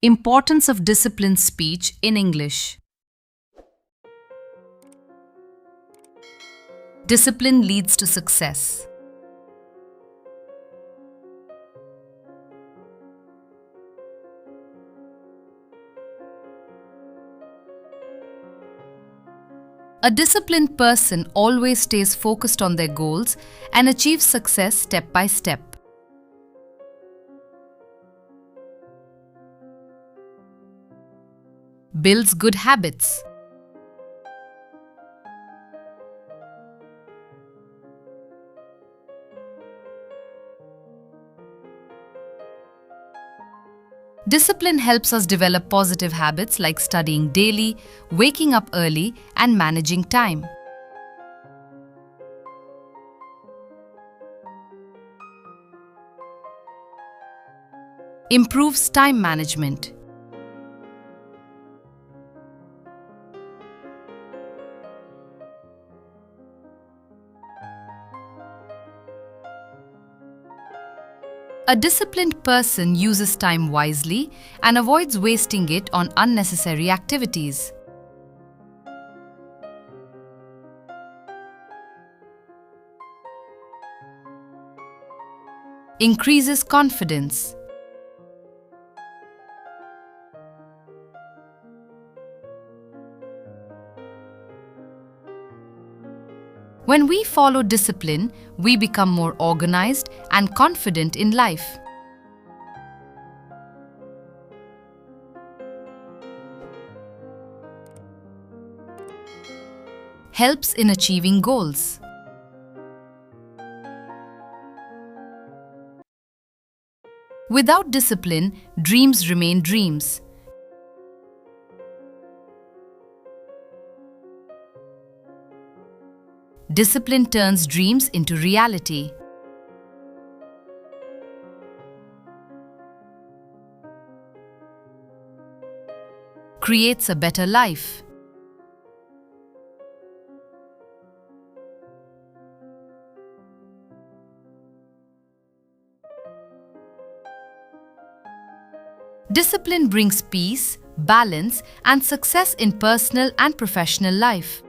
Importance of disciplined speech in English. Discipline leads to success. A disciplined person always stays focused on their goals and achieves success step by step. Builds good habits. Discipline helps us develop positive habits like studying daily, waking up early, and managing time. Improves time management. A disciplined person uses time wisely and avoids wasting it on unnecessary activities. Increases confidence. When we follow discipline, we become more organized and confident in life. Helps in achieving goals. Without discipline, dreams remain dreams. Discipline turns dreams into reality. Creates a better life. Discipline brings peace, balance, and success in personal and professional life.